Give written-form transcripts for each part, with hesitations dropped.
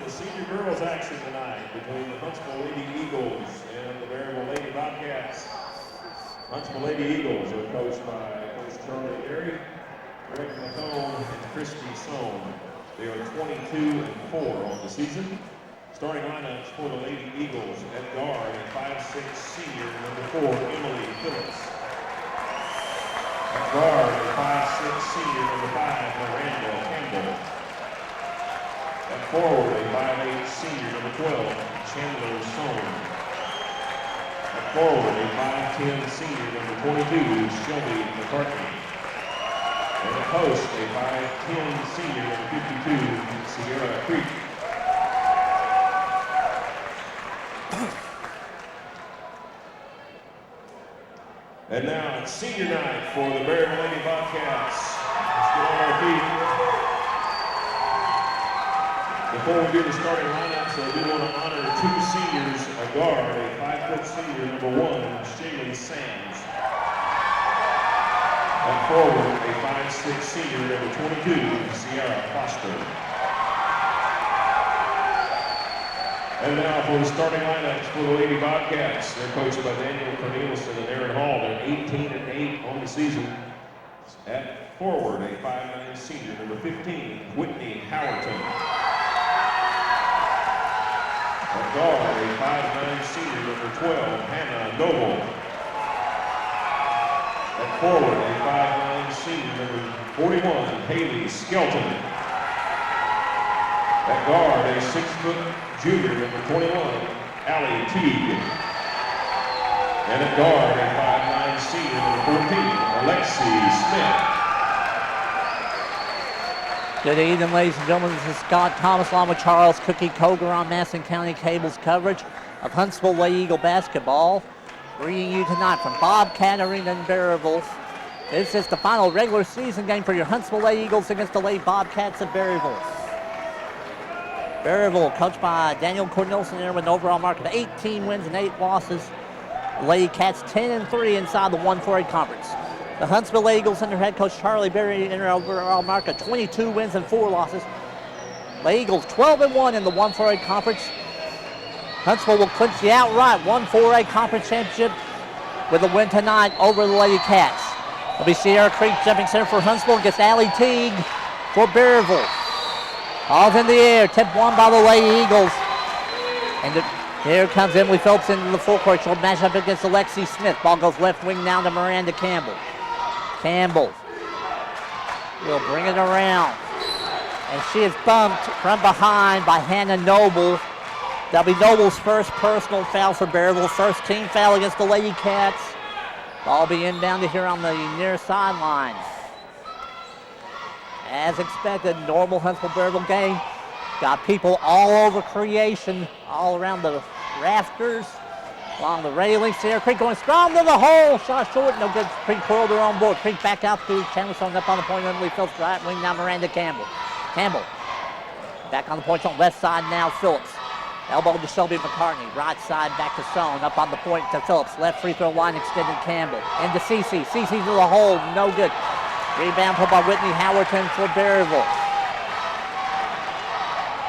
the senior girls action tonight between the Huntsville Lady Eagles and the Berryville Lady Bobcats. Huntsville Lady Eagles are coached by Coach Charlie Berry, Greg McCone, and Christy Sohn. They are 22-4 on the season. Starting lineups for the Lady Eagles at guard, a 5'6" senior, number 4, Emily Phillips. At guard, a 5'6" senior, number 5, Miranda Campbell. At forward, a 5'8" senior, number 12, Chandler Sohn. At forward, a 5'10" senior, number 22, Shelby McCartney. And at post, a 5'10" senior, number 52, Sierra Creek. And now it's senior night for the Berryville Lady Bobcats. Let's get on our feet. Before we do the starting lineups, I do want to honor 2 seniors, a guard, a 5' senior, number 1, Shaylee Sands. And forward, a 5'6" senior, number 22, Sierra Foster. And now for the starting lineups for the Lady Bobcats. They're coached by Daniel Corneliuson and Aaron Hall. They're 18-8 on the season. At forward, a 5'9" senior, number 15, Whitney Howerton. At guard, a 5'9" senior, number 12, Hannah Noble. At forward, a 5'9" senior, number 41, Haley Skelton. At guard, a 6' junior, number 21, Allie Teague. And at guard, a 5'9" senior, number 14, Alexi Smith. Good evening, ladies and gentlemen. This is Scott Thomas along with Charles Cookie Coger on Madison County Cable's coverage of Huntsville Lady Eagle basketball. Bringing you tonight from Bobcat Arena in Berryville. This is the final regular season game for your Huntsville Lady Eagles against the Lady Bobcats of Berryville. Berryville, coached by Daniel Cornelison there with an overall mark of 18 wins and 8 losses. The Lady Cats 10-3 inside the 1-4A conference. The Huntsville Lady Eagles under head coach Charlie Berry in their overall mark of 22 wins and 4 losses. The Eagles 12-1 in the 1-4A conference. Huntsville will clinch the outright 1-4A conference championship with a win tonight over the Lady Cats. It'll be Sierra Creek jumping center for Huntsville against Allie Teague for Berryville. Ball's in the air, tipped one by the Lady Eagles. And here comes Emily Phelps into the full court. She'll match up against Alexi Smith. Ball goes left wing down to Miranda Campbell. Campbell will bring it around. And she is bumped from behind by Hannah Noble. That'll be Noble's first personal foul for Berryville. First team foul against the Lady Cats. Ball be inbounded here on the near sideline. As expected, normal Huntsville-Berryville game. Got people all over creation, all around the rafters, along the railings. Sierra Creek going strong to the hole. Shot short, no good. Creek curled her on board. Creek back out to Chandler Sohn up on the point. Emily Phillips right wing now Miranda Campbell. Campbell back on the point on left side now Phillips. Elbow to Shelby McCartney. Right side back to Sohn. Up on the point to Phillips. Left free throw line extended Campbell. Into Cece. Cece to the hole. No good. Rebound put by Whitney Howerton for Berryville.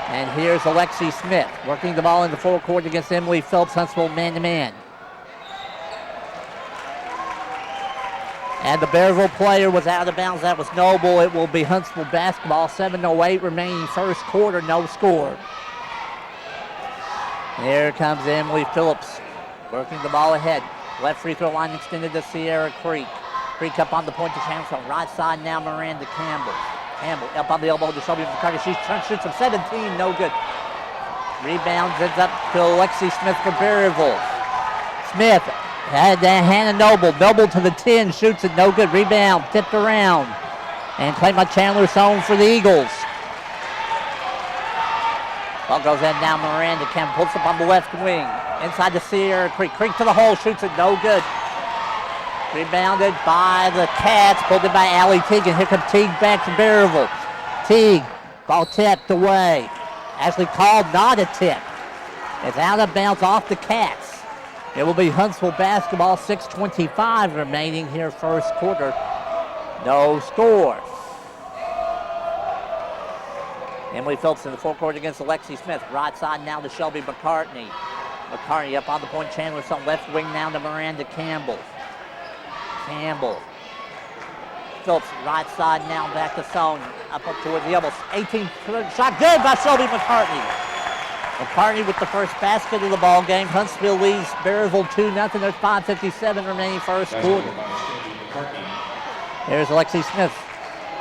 And here's Alexi Smith working the ball in the full court against Emily Phelps, Huntsville man-to-man. And the Berryville player was out of bounds. That was Noble. It will be Huntsville basketball. 7:08 remaining first quarter, no score. Here comes Emily Phillips working the ball ahead. Left free throw line extended to Sierra Creek. Creek up on the point to Chandler. Right side now Miranda Campbell. Campbell up on the elbow to Shelby McCartney. She shoots from 17, no good. Rebounds ends up to Alexi Smith for Berryville. Smith had Hannah Noble. Noble to the 10, shoots it, no good. Rebound, tipped around. And claimed by Chandler Sohn for the Eagles. Ball goes in now Miranda Campbell. Pulls up on the left wing. Inside to Sierra Creek. Creek to the hole, shoots it, no good. Rebounded by the Cats, pulled in by Allie Teague, and here comes Teague back to Berryville. Teague, ball tipped away. Actually called not a tip. It's out of bounds off the Cats. It will be Huntsville basketball, 6:25 remaining here first quarter. No score. Emily Phillips in the forecourt against Alexi Smith. Right side now to Shelby McCartney. McCartney up on the point. Chandler on left wing now to Miranda Campbell. Campbell. Phillips right side now back to Stone. Up toward the elbows. 18 shot good by Shelby McCartney. McCartney with the first basket of the ball game. Huntsville leads Berryville 2-0. There's 5:57 remaining first quarter. There's Alexi Smith.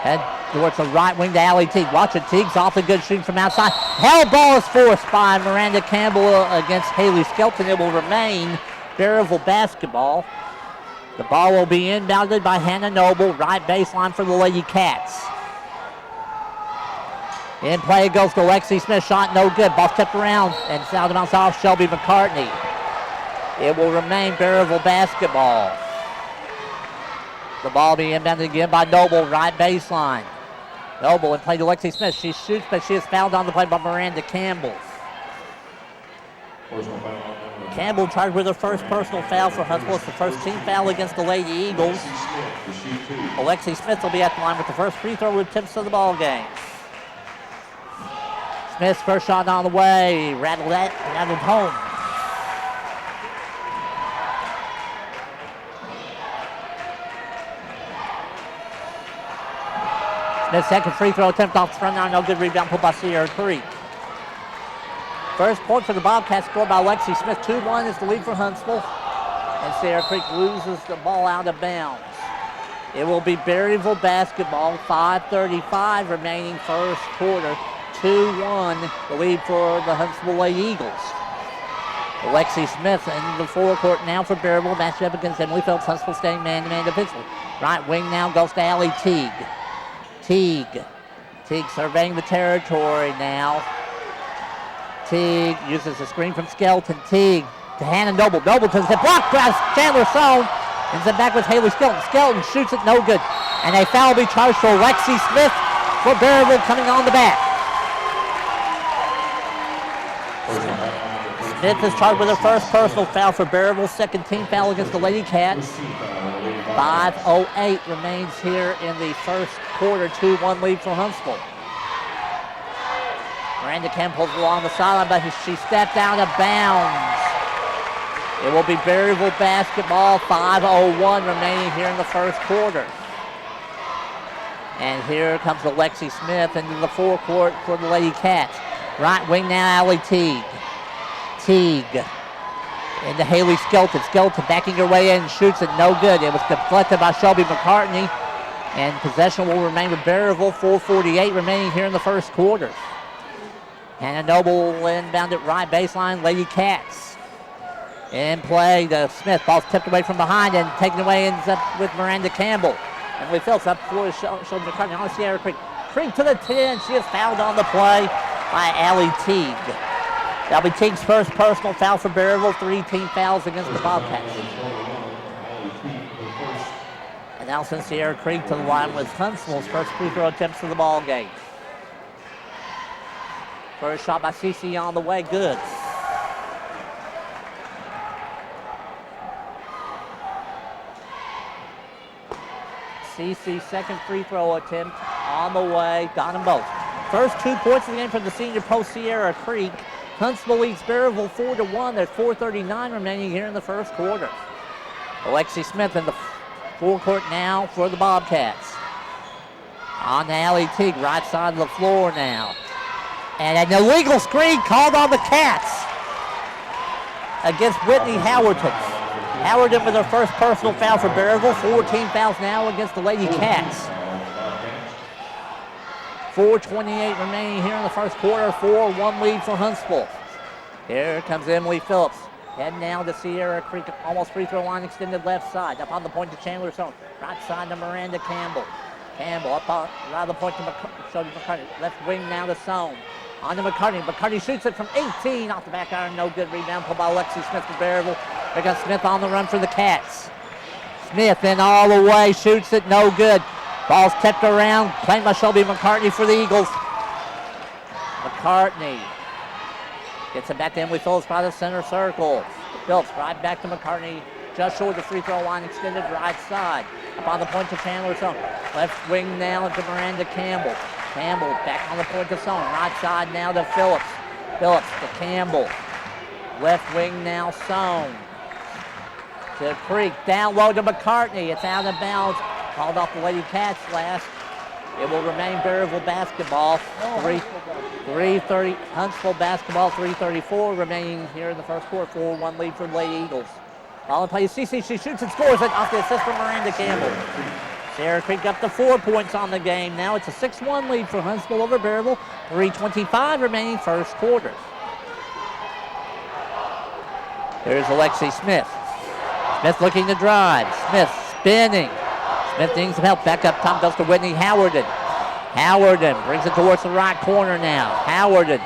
Head towards the right wing to Allie Teague. Watch it. Teague's awfully good shooting from outside. Hell ball is forced by Miranda Campbell against Haley Skelton. It will remain Berryville basketball. The ball will be inbounded by Hannah Noble. Right baseline for the Lady Cats. In play goes to Alexi Smith. Shot no good. Ball tipped around and out of bounds off Shelby McCartney. It will remain Berryville basketball. The ball being inbounded again by Noble. Right baseline. Noble in play to Alexi Smith. She shoots, but she is fouled on the play by Miranda Campbell. Campbell charged with her first personal foul for Huntsville. It's the first team foul against the Lady Eagles. Alexi Smith will be at the line with the first free throw attempts of the ball game. Smith's first shot on the way, rattled home. Smith's second free throw attempt off the front line, no good. Rebound pulled by Sierra Creek. First point for the Bobcats scored by Alexi Smith. 2-1 is the lead for Huntsville. And Sierra Creek loses the ball out of bounds. It will be Berryville basketball. 5:35 remaining first quarter. 2-1 the lead for the Huntsville Lady Eagles. Alexi Smith in the forecourt now for Berryville. Matched up against Emily Phelps. Huntsville staying man-to-man defensively. Right wing now goes to Allie Teague. Teague surveying the territory now. Teague uses a screen from Skelton. Teague to Hannah Noble. Noble to the block by Chandler Sohn. Ends it back with Haley Skelton. Skelton shoots it no good. And a foul will be charged for Alexi Smith for Berryville coming on the back. Smith is charged with her first personal foul for Berryville. Second team foul against the Lady Cats. 5:08 remains here in the first quarter. 2-1 lead for Huntsville. Miranda Campbell along the sideline, but she stepped out of bounds. It will be Berryville basketball. 5:01 remaining here in the first quarter. And here comes Alexi Smith into the forecourt for the Lady Cats. Right wing now, Allie Teague. Teague into Haley Skelton. Skelton backing her way in and shoots it no good. It was deflected by Shelby McCartney. And possession will remain with Berryville. 4:48 remaining here in the first quarter. Hannah Noble will inbound it right baseline. Lady Cats. In play to Smith. Ball's tipped away from behind and taken away ends up with Miranda Campbell. Emily Phelps up for Shelby McCartney on Sierra Creek. Creek to the 10. She is fouled on the play by Allie Teague. That'll be Teague's first personal foul for Berryville. 3 team fouls against the Bobcats. And now sends Sierra Creek to the line with Huntsville's first free throw attempts of the ball game. First shot by CC on the way, good. CC's second free throw attempt on the way, got them both. First 2 points of the game for the senior post Sierra Creek. Huntsville leads Berryville 4-1. There's 4:39 remaining here in the first quarter. Alexi Smith in the forecourt now for the Bobcats. On to Allie Teague, right side of the floor now. And an illegal screen called on the Cats against Whitney Howerton. Howerton with her first personal foul for Berryville. 14 fouls now against the Lady Cats. 4:28 remaining here in the first quarter. 4-1 lead for Huntsville. Here comes Emily Phillips. Heading now to Sierra Creek, almost free throw line extended left side. Up on the point to Chandler Stone. Right side to Miranda Campbell. Campbell up on right the point to McCartney. Left wing now to Stone. On to McCartney. McCartney shoots it from 18 off the back iron. No good. Rebound pulled by Alexi Smith for Berryville. They got Smith on the run for the Cats. Smith in all the way. Shoots it. No good. Ball's tipped around. Played by Shelby McCartney for the Eagles. McCartney gets it back to Emily Phillips by the center circle. Phillips right back to McCartney. Just short of the free throw line. Extended right side. Up on the point to Chandler Stone. Left wing now to Miranda Campbell. Campbell back on the point to Sohn. Right side now to Phillips. Phillips to Campbell. Left wing now Sohn. To Creek. Down low to McCartney. It's out of bounds. Called off the Lady Cats last. It will remain Berryville basketball. 3:30. Huntsville basketball. 3:34 remaining here in the first quarter. 4-1 lead for the Lady Eagles. Ball in play. Cece, she shoots and scores it off the assist from Miranda Campbell. Sarah Creek up to 4 points on the game. Now it's a 6-1 lead for Huntsville over Berryville. 3:25 remaining first quarter. There's Alexi Smith. Smith looking to drive. Smith spinning. Smith needs some help. Back up top goes to Whitney Howarden. Howarden brings it towards the right corner now. Howarden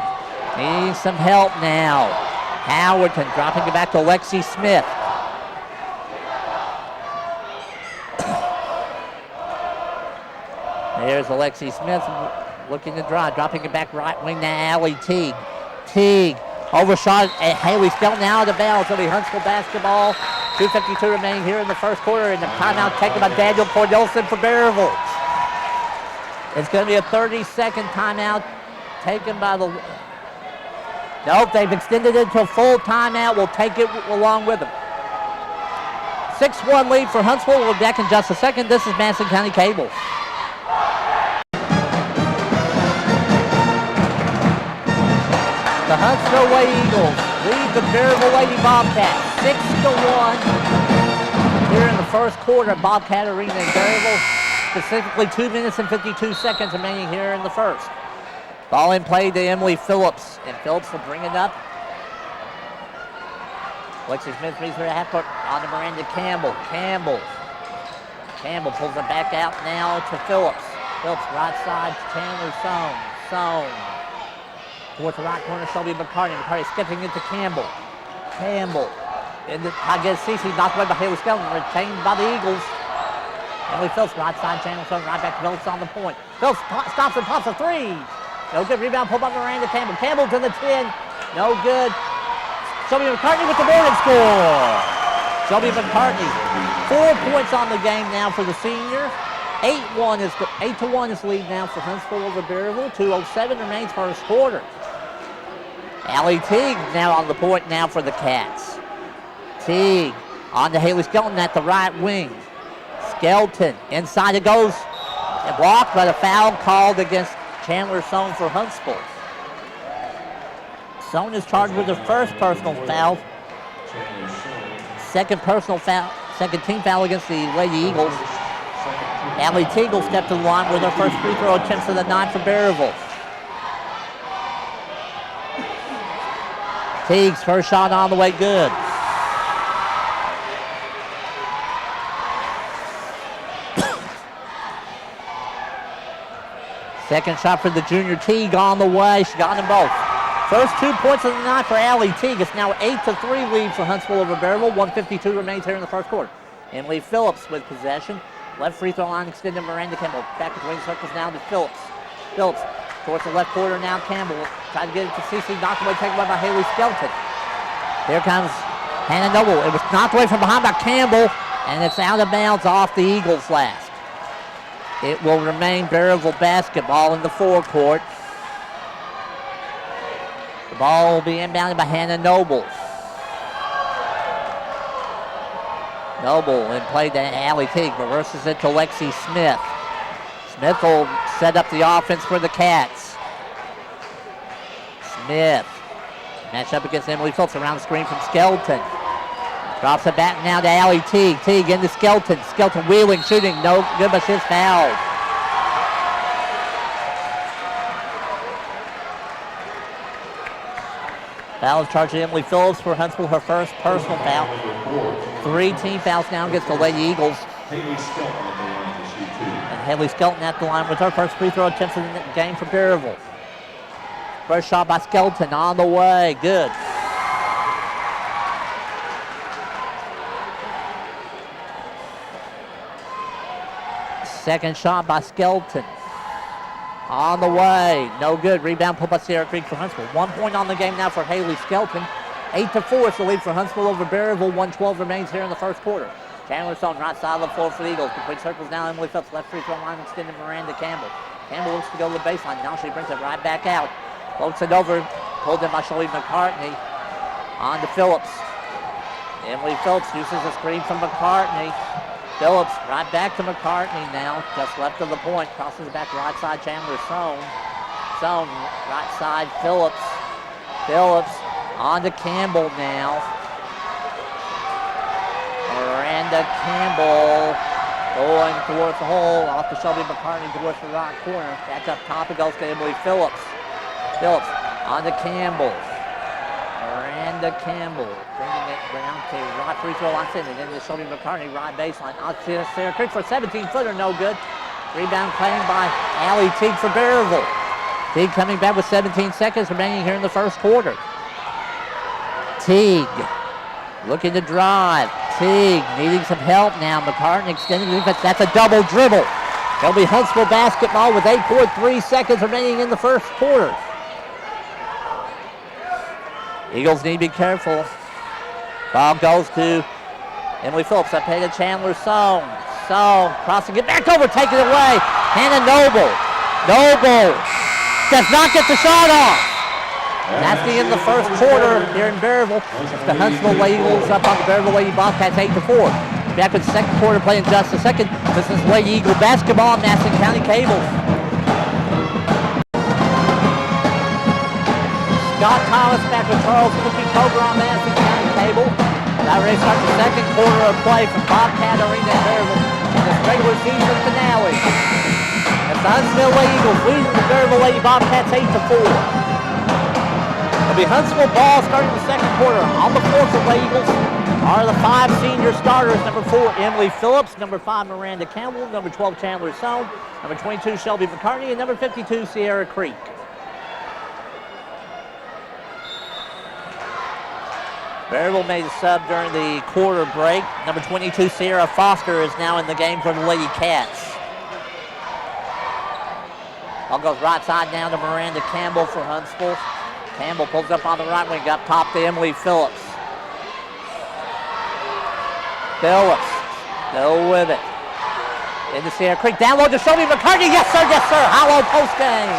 needs some help now. Howarden dropping it back to Alexi Smith. There's Alexi Smith looking to drive, dropping it back right wing to Allie Teague. Teague overshot at Haley Skelton out of bounds. It'll be Huntsville basketball. 2:52 remaining here in the first quarter, and the timeout taken by Daniel Cornelison for Berryville. It's going to be a 30-second timeout taken by the... Nope, they've extended it to a full timeout. We'll take it along with them. 6-1 lead for Huntsville. We'll be back in just a second. This is Madison County Cable. The Huntsville Lady Eagles lead the Berryville Lady Bobcats 6-1 here in the first quarter at Bobcat Arena in Berryville. Specifically 2 minutes and 52 seconds remaining here in the first. Ball in play to Emily Phillips, and Phillips will bring it up. Alexi Smith meets her at half court on to Miranda Campbell. Campbell pulls it back out now to Phillips. Phillips right side to Chandler Sohn. Sohn. Towards the right corner, Shelby McCartney. McCartney skipping into Campbell. Campbell. Against Cece, knocked away by Haley Skelton, retained by the Eagles. Emily Phillips, right side, Chandler Sohn, right back to Phillips on the point. Phillips stops and pops a three. No good. Rebound pulled by Miranda Campbell. Campbell to the 10. No good. Shelby McCartney with the board and score. Shelby McCartney, 4 points on the game now for the senior. 8-1 is 8-1 is lead now for Huntsville over Berryville. 2:07 remains first quarter. Allie Teague now on the point now for the Cats. Teague on to Haley Skelton at the right wing. Skelton inside it goes. It blocked, but a foul called against Chandler Sohn for Huntsville. Sohn is charged with her first personal foul. Second team foul against the Lady Eagles. Allie Teague will step to the line with her first free throw attempts of the night for Berryville. Teague's first shot on the way, good. Second shot for the junior Teague on the way. She got them both. First 2 points of the night for Allie Teague. It's now 8-3 lead for Huntsville over Berryville. 1:52 remains here in the first quarter. Emily Phillips with possession. Left free throw line extended Miranda Campbell. Back to wing circles now to Phillips. Phillips towards the left corner now. Campbell tried to get it to Cece. Knocked away, taken away by Haley Skelton. Here comes Hannah Noble. It was knocked away from behind by Campbell, and it's out of bounds off the Eagles last. It will remain Berryville basketball in the forecourt. The ball will be inbounded by Hannah Noble. Noble in play to Allie Teague, reverses it to Lexi Smith. Smith will set up the offense for the Cats. Smith match up against Emily Phillips around the screen from Skelton. Drops it back now to Allie Teague. Teague into Skelton. Skelton wheeling, shooting, no good, but she's fouled. Foul is charged to Emily Phillips for Huntsville, her first personal foul. 3 team fouls now against the Lady Eagles. And Haley Skelton at the line with her first free throw attempt in the game for Berryville. First shot by Skelton on the way, good. Second shot by Skelton. On the way, no good. Rebound pulled by Sierra Creek for Huntsville. 1 point on the game now for Haley Skelton. 8-4 is the lead for Huntsville over Berryville. 1:12 remains here in the first quarter. Chandler Sohn right side of the floor for the Eagles. Between circles now, Emily Phillips left free throw line extended Miranda Campbell. Campbell looks to go to the baseline. Now she brings it right back out. Floats it over. Pulled in by Shelby McCartney. On to Phillips. Emily Phillips uses a screen from McCartney. Phillips right back to McCartney now. Just left of the point. Crosses it back to right side. Chandler Sohn. Sohn right side. Phillips. Phillips on to Campbell now. Miranda Campbell going towards the hole. Off to Shelby McCartney towards the right corner. Back up top it goes to Emily Phillips. Phillips on to Campbell. Miranda Campbell bringing it down to right free throw line and then to Shelby McCartney right baseline. Out to Sarah Creek for a 17-footer, no good. Rebound claimed by Allie Teague for Berryville. Teague coming back with 17 seconds remaining here in the first quarter. Teague looking to drive. Teague needing some help now. McCartney extending the defense. That's a double dribble. It'll be Huntsville basketball with 8.3 seconds remaining in the first quarter. Eagles need to be careful. Ball goes to Emily Phillips. Up ahead to Chandler Sohn. Sohn crossing it back over, taking it away. Hannah Noble. Noble does not get the shot off. And that's the end of the first quarter here in Berryville. The Huntsville Eagles up on the Berryville Lady Bobcats 8-4. Back with the second quarter playing just a second. This is Lady Eagle basketball on Madison County Cable. Scott Thomas back with Charles Cookie Cover on Madison County Cable. Now ready to start the second quarter of play from Bobcat Arena in Berryville in this regular season finale. It's the Huntsville Eagles leading the Berryville Lady Bobcats 8-4. It'll be Huntsville ball starting the second quarter. On the floor for the Eagles are the 5 senior starters. Number 4, Emily Phillips. Number 5, Miranda Campbell. Number 12, Chandler Sohn. Number 22, Shelby McCartney. And number 52, Sierra Creek. Berryville made a sub during the quarter break. Number 22, Sierra Foster, is now in the game for the Lady Cats. Ball goes right side down to Miranda Campbell for Huntsville. Campbell pulls up on the right wing, up top to Emily Phillips. Phillips, go with it. Into Sierra Creek, down low to Shelby McCartney. Yes, sir, yes, sir. Hollow post game.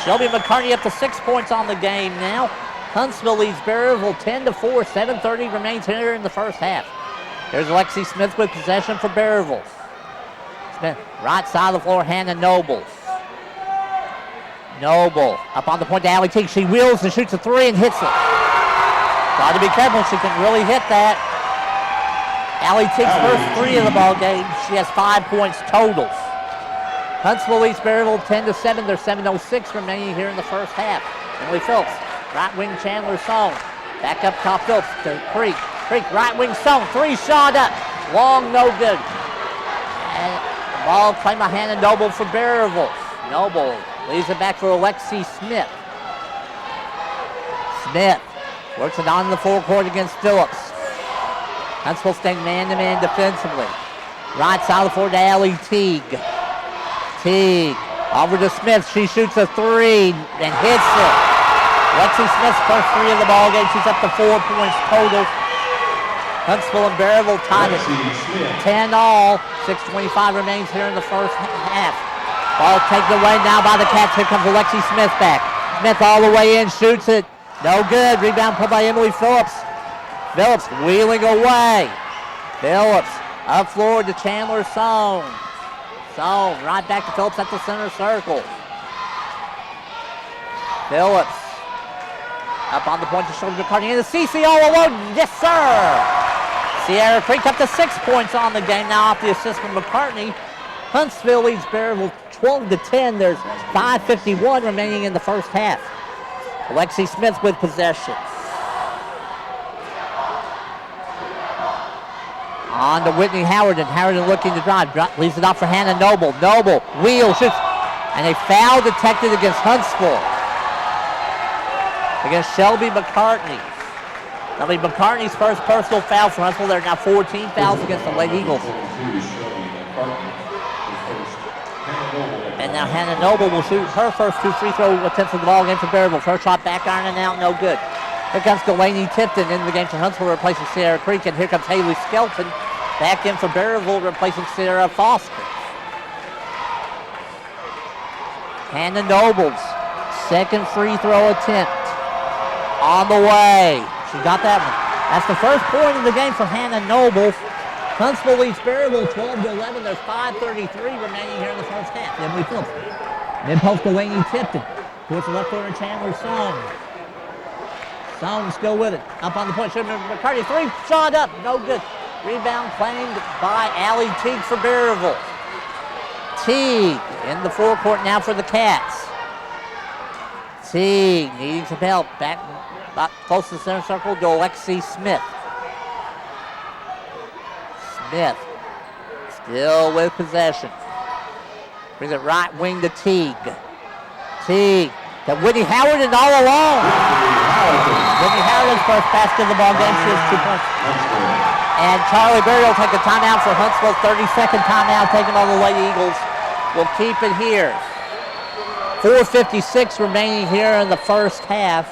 Shelby McCartney up to 6 points on the game now. Huntsville leads Berryville 10-4. 7:30 remains here in the first half. There's Lexi Smith with possession for Berryville. Smith, right side of the floor, Hannah Noble. Noble up on the point to Allie Teague. She wheels and shoots a 3 and hits it. Got to be careful. She can really hit that. Allie Teague's first 3 of the ball game. She has 5 points total. Huntsville leads Berryville 10-7. There's 7:06 remaining here in the first half. Emily Phillips, right wing Chandler Sohn. Back up top Phillips to Creek. Creek, right wing Sohn. 3 shot up. Long, no good. And the ball played by Hannah Noble for Berryville. Noble leaves it back for Alexi Smith. Smith works it on the forecourt against Phillips. Huntsville staying man-to-man defensively. Right side of the floor to Allie Teague. Teague over to Smith. She shoots a 3 and hits it. Lexi Smith's first 3 of the ball game. She's up to 4 points total. Huntsville and Berryville tied at 10 all. 6:25 remains here in the first half. Ball taken away now by the Cats. Here comes Alexi Smith back. Smith all the way in, shoots it. No good. Rebound put by Emily Phillips. Phillips wheeling away. Phillips up floor to Chandler Sohn. Sohn right back to Phillips at the center circle. Phillips up on the point to Shelby McCartney. And the CC all alone. Yes, sir. Sierra Creek up to 6 points on the game now off the assist from McCartney. Huntsville leads Berryville 12-10. There's 5:51 remaining in the first half. Alexi Smith with possession. On to Whitney Howard, and Howard looking to drive. Leaves it off for Hannah Noble. Noble wheels, shoots, and a foul detected against Huntsville. Against Shelby McCartney. That'll be McCartney's first personal foul for Huntsville. There are now 14 fouls against the Lady Eagles. And now Hannah Noble will shoot her first 2 free throw attempts of the ball game for Berryville. First shot back iron and out, no good. Here comes Delaney Tipton in the game for Huntsville, replacing Sierra Creek. And here comes Haley Skelton back in for Berryville, replacing Sierra Foster. Hannah Nobles, second free throw attempt on the way. She got that one. That's the first point of the game for Hannah Nobles. Huntsville leads Berryville 12-11. There's 5:33 remaining here in the first half. Emily Phillips. Mid-post Delaney Tipton. Towards the left corner, Chandler Song. Song still with it. Up on the point. McCarty, three shot up. No good. Rebound claimed by Allie Teague for Berryville. Teague in the forecourt now for the Cats. Teague needing some help. Back close to the center circle to Alexi Smith. Smith still with possession. Brings it right wing to Teague. Teague to Whitney Howard and all alone. Whitney Howard's first pass to the ball game. She has 2 points. And Charlie Berry will take a timeout for Huntsville's 32nd timeout taken on the Lady Eagles. We'll keep it here. 4:56 remaining here in the first half.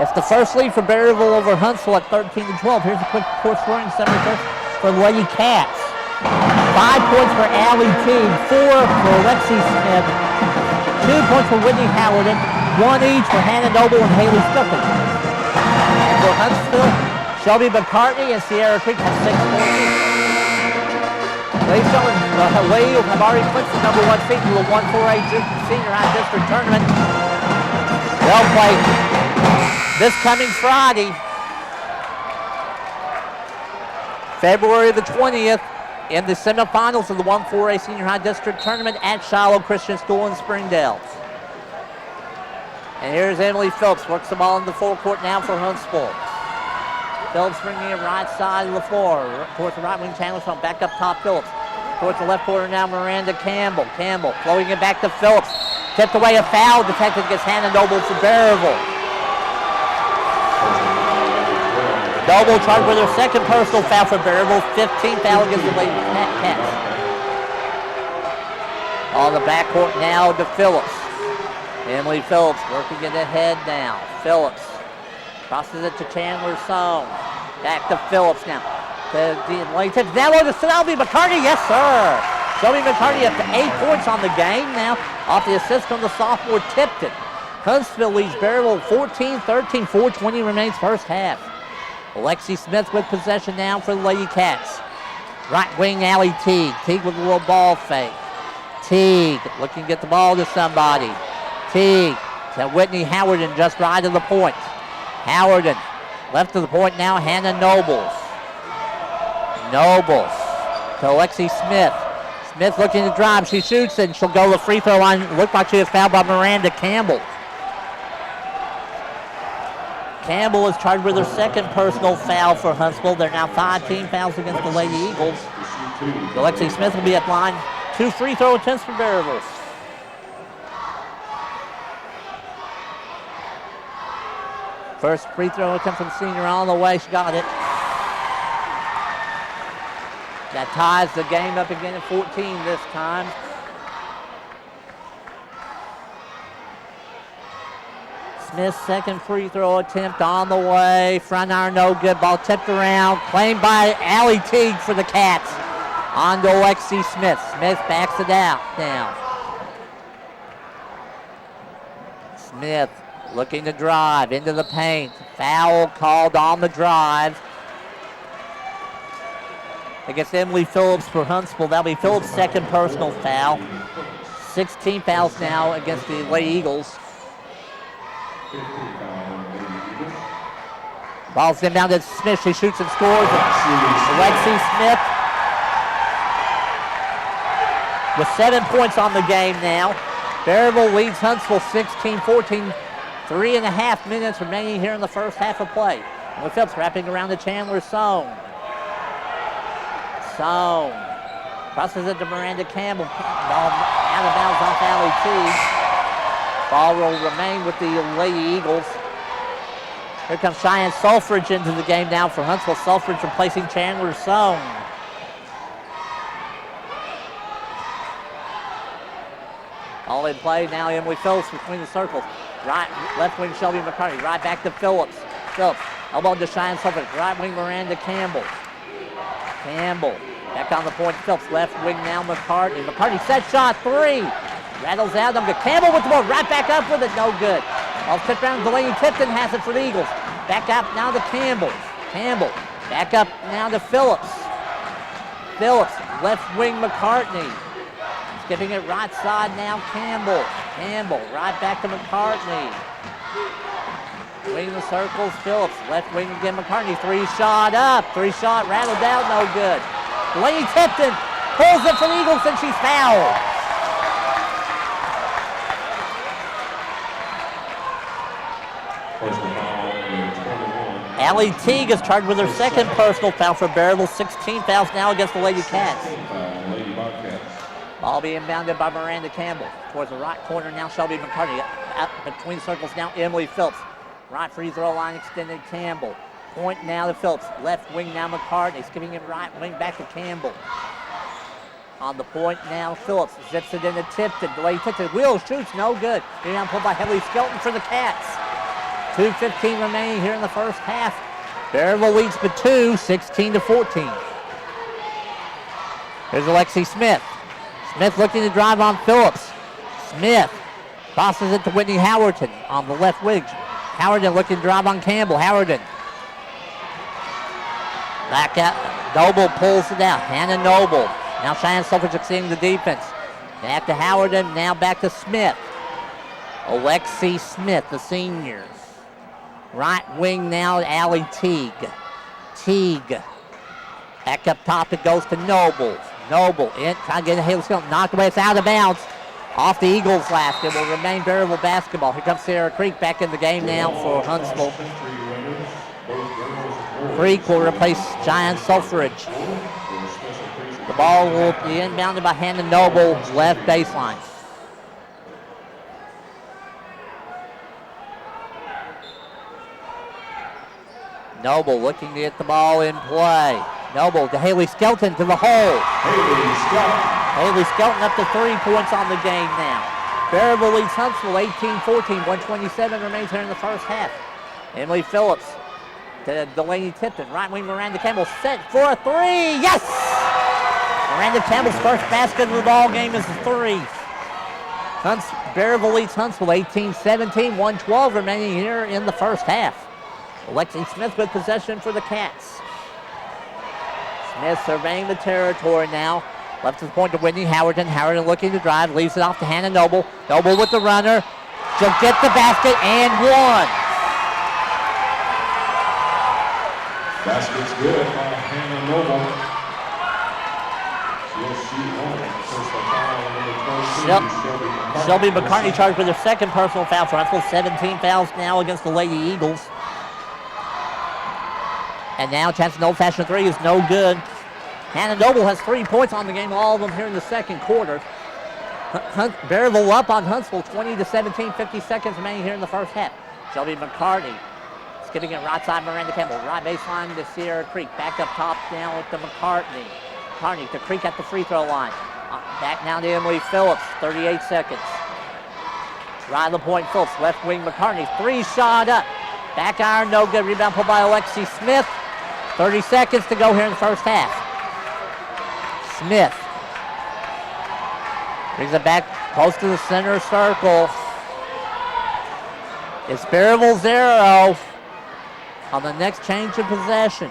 It's the first lead for Berryville over Huntsville at 13-12. Here's a quick court scoring summary for the Lady Cats. 5 points for Allie Teague, 4 for Alexi Smith, 2 points for Whitney Howard, 1 each for Hannah Noble and Haley Stuffin. And for Huntsville, Shelby McCartney and Sierra Creek have 6 points each. Ladies and gentlemen, the Eagles have already clinched the number 1 seed to the 1-4A Senior High District Tournament. They'll play this coming Friday, February the 20th, in the semifinals of the 1-4A Senior High District Tournament at Shiloh Christian School in Springdale. And here's Emily Phillips, works the ball in the forecourt now for Huntsville. Phillips bringing it right side of the floor, towards the right wing Chandler, from back up top Phillips. Towards the left corner now Miranda Campbell. Campbell flowing it back to Phillips. Tipped away, a foul detected against Hannah Noble for Berryville. Noble charged with her second personal foul for Berryville, 15th foul against the Lady Cats. On the backcourt now to Phillips. Emily Phillips working it ahead now. Phillips crosses it to Chandler Song. Back to Phillips now. Now on to Shelby McCarty, yes sir. Shelby McCarty up to 8 points on the game now, off the assist from the sophomore Tipton. Huntsville leads Berryville 14-13, 4:20 remains first half. Alexi Smith with possession now for the Lady Cats. Right wing Allie Teague. Teague with a little ball fake. Teague looking to get the ball to somebody. Teague to Whitney Howarden just right of the point. Howarden left of the point now, Hannah Nobles. Nobles to Alexi Smith. Smith looking to drive. She shoots and she'll go to the free throw line. Looks like she is fouled by Miranda Campbell. Campbell is charged with her second personal foul for Huntsville. They're now 5 team fouls against the Lady Eagles. Alexi Smith will be at line. 2 free throw attempts for Berryville. First free throw attempt from the senior on the way. She got it. That ties the game up again at 14 this time. Smith's second free throw attempt on the way. Front iron no good. Ball tipped around. Claimed by Allie Teague for the Cats. On to Alexi Smith. Smith backs it out now. Smith looking to drive into the paint. Foul called on the drive against Emily Phillips for Huntsville. That'll be Phillips' second personal foul. 16 fouls now against the Lady Eagles. Ball's inbound to Smith. She shoots and scores. Alexi Smith with 7 points on the game now. Berryville leads Huntsville 16-14. 3.5 minutes remaining here in the first half of play. With Phillips wrapping around to Chandler Song. Song crosses it to Miranda Campbell. Ball out of bounds off Allie Teague. Ball will remain with the Lady Eagles. Here comes Cheyenne Sulfridge into the game now for Huntsville. Sulfridge replacing Chandler Song. All in play now. Emily Phillips between the circles. Right, left wing Shelby McCarty. Right back to Phillips. Phillips elbow to Cheyenne Sulfridge. Right wing Miranda Campbell. Campbell back on the point. Phillips left wing now McCarty. McCarty set shot 3. Rattles out. No good. Campbell with the ball. Right back up with it. No good. Off tip around. Delaney Tipton has it for the Eagles. Back up now to Campbell. Campbell. Back up now to Phillips. Phillips. Left wing McCartney. Skipping it right side now. Campbell. Campbell. Right back to McCartney. Wing the circles. Phillips. Left wing again. McCartney. 3-shot up. 3-shot. Rattled out. No good. Delaney Tipton pulls it for the Eagles and she's fouled. Allie Teague is charged with her second personal foul for Berryville. 16 fouls now against the Lady Cats. Ball being bounded by Miranda Campbell. Towards the right corner now, Shelby McCartney. Out between circles now, Emily Phillips. Right free throw line extended Campbell. Point now to Phillips. Left wing now McCartney. Skipping it right wing back to Campbell. On the point now, Phillips zips it into Tipton. Delaney Tipton. Wheel shoots, no good. Rebound pulled by Heavily Skelton for the Cats. 2:15 remaining here in the first half. Berryville leads by 2, 16-14. Here's Alexi Smith. Smith looking to drive on Phillips. Smith crosses it to Whitney Howerton on the left wing. Howerton looking to drive on Campbell. Howerton. Back out. Noble pulls it out. Hannah Noble. Now Cheyenne Selfridge extending the defense. Back to Howerton. Now back to Smith. Alexi Smith, the senior. Right wing now, Allie Teague. Teague. Back up top, it goes to Noble. Noble in, trying to get a Haley Skelton. Knocked away, it's out of bounds. Off the Eagles last. It will remain Berryville basketball. Here comes Sierra Creek back in the game now for Huntsville. Creek will replace Cheyenne Selfridge. The ball will be inbounded by Hannah Noble, left baseline. Noble looking to get the ball in play. Noble to Haley Skelton to the hole. Haley Skelton up to 3 points on the game now. Berryville leads Huntsville 18-14. 1:27 remains here in the first half. Emily Phillips to Delaney Tipton. Right wing Miranda Campbell set for a three. Yes! Miranda Campbell's first basket of the ball game is a three. Berryville leads Huntsville 18-17. 1:12 remaining here in the first half. Alexi Smith with possession for the Cats. Smith surveying the territory now. Left to the point to Whitney Howerton. Howerton looking to drive. Leaves it off to Hannah Noble. Noble with the runner. She'll get the basket and one. Basket's good by Hannah Noble. Shelby McCartney charged with her second personal foul for Huntsville. 17 fouls now against the Lady Eagles. And now chance an old-fashioned three is no good. Hannah Noble has 3 points on the game, all of them here in the second quarter. Berryville up on Huntsville 20-17, 50 seconds remaining here in the first half. Shelby McCartney skipping it right side, Miranda Campbell. Right baseline to Sierra Creek. Back up top now with the McCartney. McCartney to Creek at the free throw line. Back now to Emily Phillips, 38 seconds. Right of the point, Phillips. Left wing McCartney, 3-shot up. Back iron, no good. Rebound pulled by Alexi Smith. 30 seconds to go here in the first half. Smith brings it back close to the center circle. It's Berryville 0 on the next change of possession.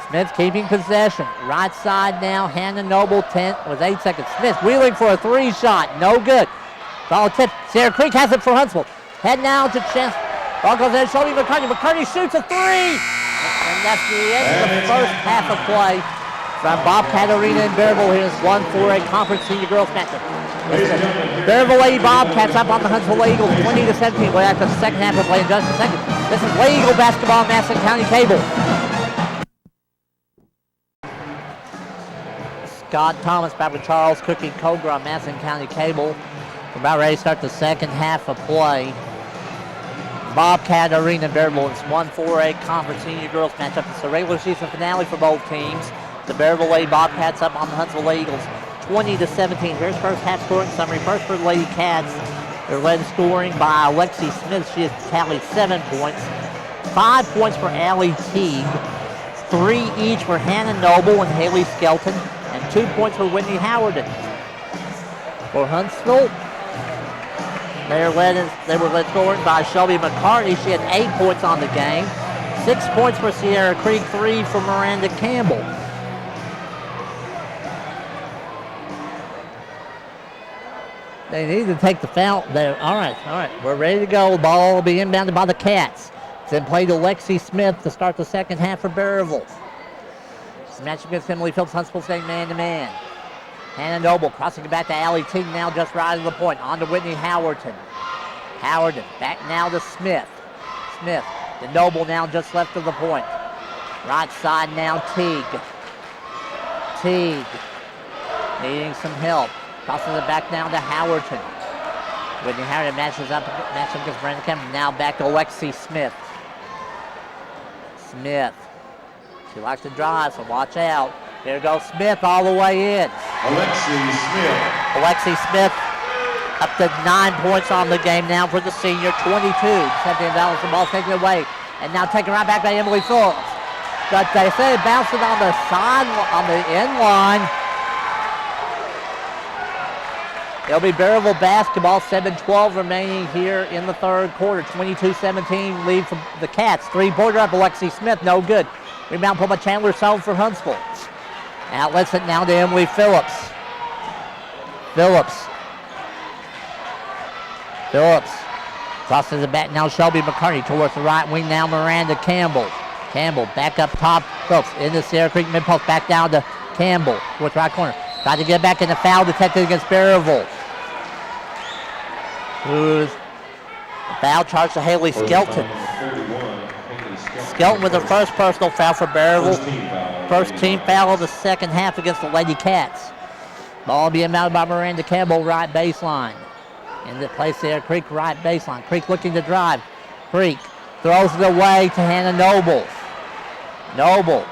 Smith keeping possession. Right side now, Hannah Noble 10 with 8 seconds. Smith wheeling for a 3-shot, no good. Ball tip. Sierra Creek has it for Huntsville. Head now to chance. Ball goes in, Shelby McCartney. McCartney shoots a 3! And that's the end of the first half of play from Bobcat Arena in Berryville. Here's 1-4A Conference Senior Girls matchup. Berryville Lady Bobcats up on the Huntsville Eagles 20-17. We're at the second half of play in just a second. This is Lady Eagle basketball on Madison County Cable. Scott Thomas back with Charles Cookie Cogra on Madison County Cable. We're about ready to start the second half of play. Bobcat Arena in Berryville. It's 1-4A Conference Senior Girls matchup. It's the regular season finale for both teams. The Berryville Lady Bobcats up on the Huntsville Eagles 20-17. Here's first half scoring summary. First for the Lady Cats. They're led in scoring by Alexi Smith. She has tallied 7 points. 5 points for Allie Teague. 3 each for Hannah Noble and Haley Skelton. And 2 points for Whitney Howerton. For Huntsville, they were led scoring by Shelby McCarty. She had 8 points on the game. 6 points for Sierra Creek, 3 for Miranda Campbell. They need to take the foul there. All right. We're ready to go. The ball will be inbounded by the Cats. Then play to Lexi Smith to start the second half for Berryville. This match against Emily Phillips. Huntsville staying man-to-man. Hannah Noble crossing it back to Allie Teague, now just right of the point. On to Whitney Howerton. Howerton back now to Smith. Smith to Noble, now just left of the point. Right side now Teague. Teague needing some help. Crossing it back now to Howerton. Whitney Howerton matches up against Brenda Campbell. Now back to Lexi Smith. Smith. She likes to drive, so watch out. Here goes Smith all the way in. Alexi Smith up to 9 points on the game now for the senior, 22. Set to imbalance, the ball taken away. And now taken right back by Emily Phillips. But they say it bounced it on the side, on the end line. It'll be Berryville basketball, 7:12 remaining here in the third quarter. 22-17 lead for the Cats. Three-pointer up, Alexi Smith, no good. Rebound pulled by Chandler Sound for Huntsville. Outlets it now to Emily Phillips. Phillips crosses it back now. Shelby McCarty towards the right wing now. Miranda Campbell. Campbell back up top. Phillips into Sierra Creek mid post. Back down to Campbell towards right corner. Tried to get back in the foul detected against Berryville. Who's foul charge to Haley Skelton. Skelton with the first personal foul for Berryville. First team foul of the second half against the Lady Cats. Ball being mounted by Miranda Campbell, right baseline. In the place there, Creek right baseline. Creek looking to drive. Creek throws it away to Hannah Noble. Noble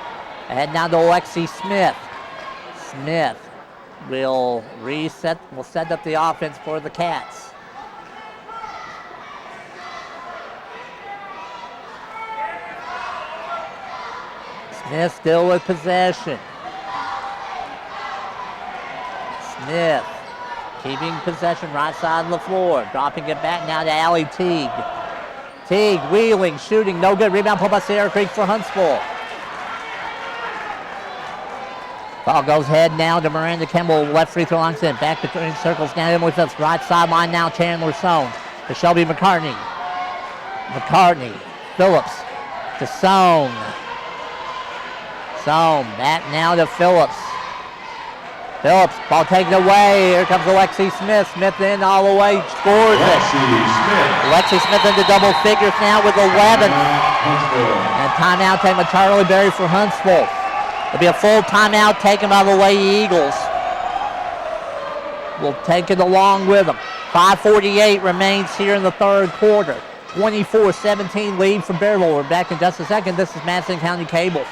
ahead now to Alexi Smith. Smith will set up the offense for the Cats. Smith still with possession. Smith keeping possession right side of the floor. Dropping it back now to Allie Teague. Teague wheeling, shooting, no good. Rebound pulled by Sierra Creek for Huntsville. Ball goes head now to Miranda Campbell. Left free throw line sent. Back between circles now. Emily Phillips. Right sideline now. Chandler Soane to Shelby McCartney. Phillips to Soane. Back now to Phillips. Ball taken away. Here comes Alexi Smith. Smith in all the way. Scores it. Alexi Smith into double figures now with 11. And timeout taken by Charlie Berry for Huntsville. It'll be a full timeout taken by the Lady Eagles. We'll take it along with them. 5:48 remains here in the third quarter. 24-17 lead for Berryville. We're back in just a second. This is Madison County Cable.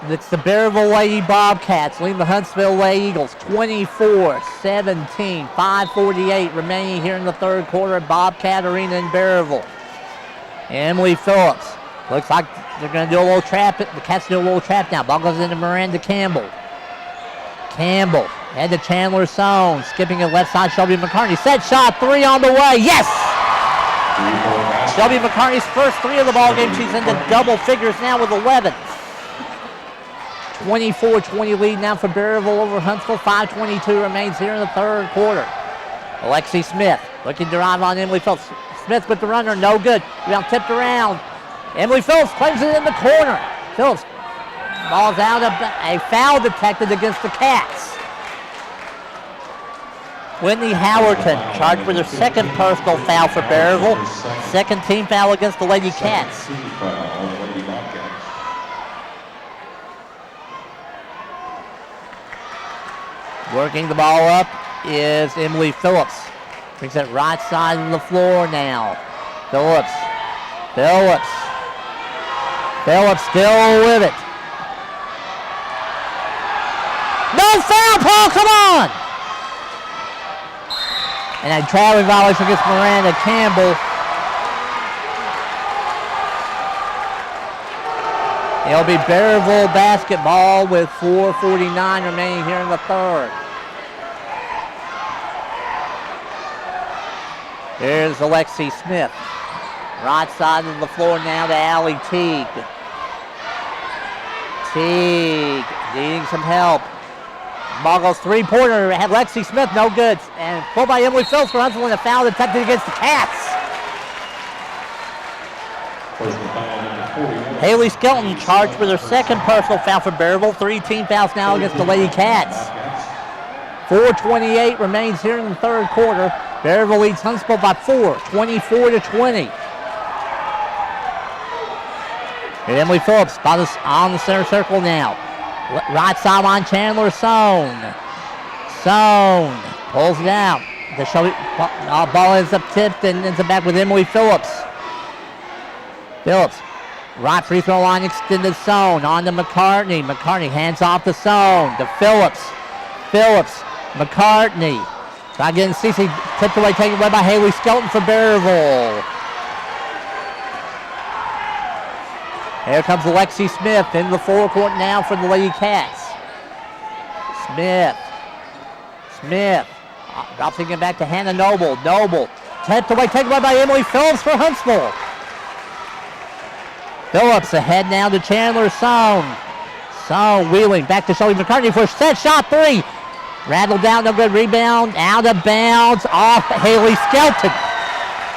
It's the Berryville Lady Bobcats leading the Huntsville Lady Eagles 24-17. 5:48 remaining here in the third quarter at Bobcat Arena in Berryville. Emily Phillips. Looks like they're going to do a little trap. The Cats do a little trap now. Ball goes into Miranda Campbell. Head to Chandler Soane. Skipping it left side, Shelby McCartney. Set shot, three on the way. Yes! Shelby McCartney's first three of the ball game. She's into double figures now with 11. 24-20 lead now for Berryville over Huntsville. 5:22 remains here in the third quarter. Alexi Smith looking to drive on Emily Phillips. Smith with the runner, no good. Rebound tipped around. Emily Phillips claims it in the corner. Phillips, ball's out of a foul detected against the Cats. Whitney Howerton charged with her second personal foul for Berryville. Second team foul against the Lady Cats. Working the ball up is Emily Phillips. Brings it right side of the floor now. Phillips still with it. No foul, Paul, come on! And a traveling violation against Miranda Campbell. It'll be Berryville basketball with 4:49 remaining here in the third. Here's Alexi Smith. Right side of the floor now to Allie Teague. Teague needing some help. Ball goes three-pointer. Had Lexi Smith, no good. And pulled by Emily Phillips for Huntsville, and a foul attempted against the Cats. Haley Skelton charged with her second personal foul for Berryville. 3 team fouls now against the Lady Cats. 4:28 remains here in the third quarter. Berryville leads Huntsville by 4, 24-20. And Emily Phillips on the center circle now. Right sideline, Chandler Sohn. Sohn pulls it out. The ball ends up tipped and ends up back with Emily Phillips. Phillips, right free throw line extended Sohn. On to McCartney. McCartney hands off to Sohn. To Phillips. Phillips, McCartney. Try getting Cece tipped away, taken away by Haley Skelton for Berryville. Here comes Alexi Smith in the forecourt now for the Lady Cats. Smith. Drops it back to Hannah Noble. Noble tipped away, taken away by Emily Phillips for Huntsville. Phillips ahead now to Chandler Sohn. Sohn wheeling back to Shelby McCartney for a set shot three. Rattled down, no good. Rebound, out of bounds, off Haley Skelton.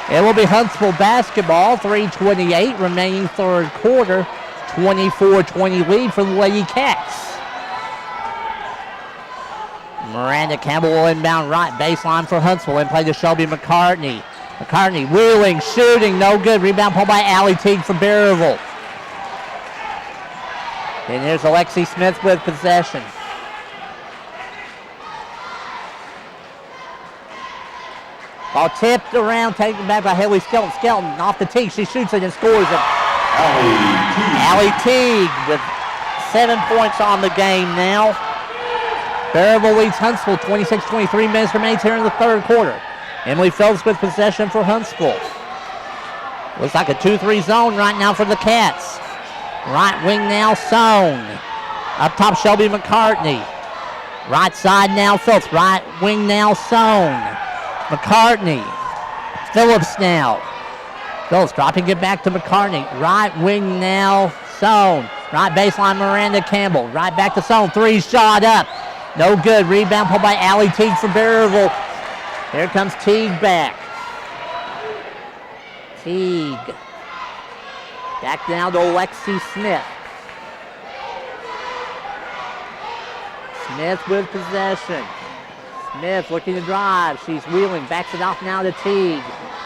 It will be Huntsville basketball. 3:28 remaining third quarter. 24-20 lead for the Lady Cats. Miranda Campbell will inbound right baseline for Huntsville and play to Shelby McCartney. McCartney wheeling, shooting, no good. Rebound pulled by Allie Teague for Berryville. And here's Alexi Smith with possession. Ball tipped around, taken back by Haley Skelton. Skelton off the tee. She shoots it and scores it. Allie Teague with 7 points on the game now. Berryville leads Huntsville 26-23 minutes remains here in the third quarter. Emily Phelps with possession for Huntsville. Looks like a 2-3 zone right now for the Cats. Right wing now, Sohn. Up top, Shelby McCartney. Right side now, Phelps. Right wing now, Sohn. McCartney. Phillips now. Phillips dropping it back to McCartney. Right wing now, Sohn. Right baseline, Miranda Campbell. Right back to Sohn. Three shot up. No good. Rebound pulled by Allie Teague for Berryville. Here comes Teague back. Teague. Back down to Alexi Smith. Smith with possession. Smith looking to drive. She's wheeling. Backs it off now to Teague.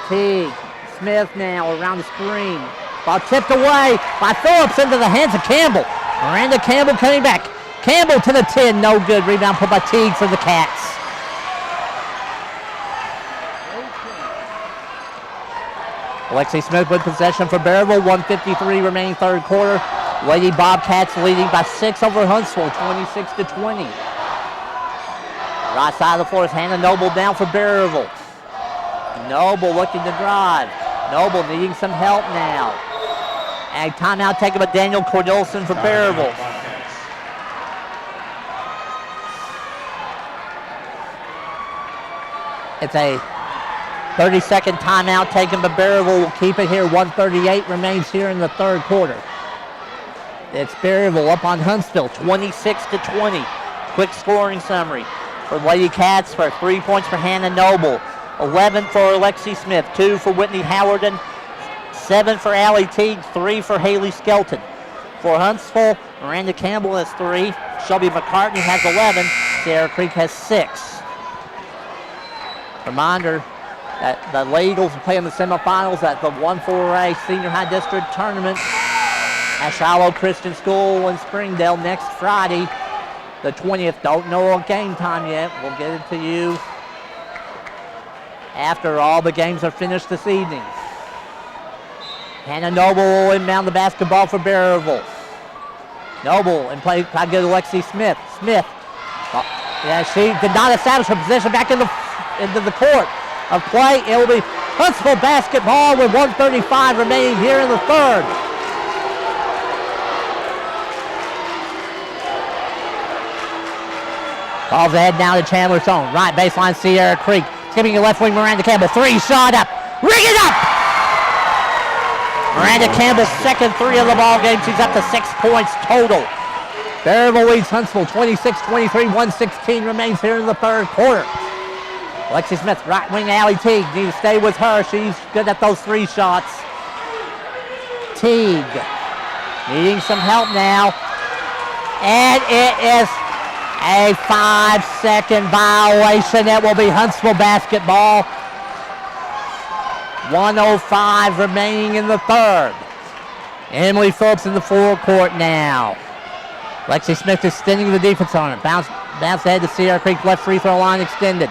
Teague. Smith now around the screen. Ball tipped away by Phillips into the hands of Campbell. Miranda Campbell coming back. Campbell to the 10. No good. Rebound put by Teague for the Cats. Alexi Smith with possession for Berryville. 1:53 remaining third quarter. Lady Bobcats leading by 6 over Huntsville. 26-20. Right side of the floor is Hannah Noble down for Berryville. Noble looking to drive. Noble needing some help now. And timeout taken by Daniel Cornelison for Berryville. It's a 30-second timeout taken by Berryville. Will keep it here. 1:38 remains here in the third quarter. It's Berryville up on Huntsville, 26-20. Quick scoring summary. For Lady Cats, for 3 points for Hannah Noble, 11 for Alexi Smith, 2 for Whitney Howarden, 7 for Allie Teague, 3 for Haley Skelton. For Huntsville, Miranda Campbell has 3, Shelby McCartney has 11, Sierra Creek has 6. Reminder that the Lady Eagles will play in the semifinals at the 1-4A Senior High District Tournament at Shiloh Christian School in Springdale next Friday, the 20th. Don't know a game time yet. We'll get it to you after all the games are finished this evening. Hannah Noble will inbound the basketball for Berryville. Noble and play, try to get Alexi Smith. Smith, yeah, she did not establish her position back into the court of play. It will be Huntsville basketball with 1:35 remaining here in the third. Ball's ahead now to Chandler Stone. Right baseline, Sierra Creek. Skipping your left wing, Miranda Campbell. 3 shot up. Ring it up! Miranda Campbell's second 3 of the ball game. She's up to 6 points total. Berryville leads Huntsville 26-23. 1:16 remains here in the third quarter. Lexi Smith, right wing, Allie Teague. Need to stay with her. She's good at those 3 shots. Teague needing some help now. And it is a 5-second violation. That will be Huntsville basketball. 1:05 remaining in the third. Emily Phillips in the forecourt now. Lexi Smith extending the defense on her. Bounce ahead to Sierra Creek. Left free throw line extended.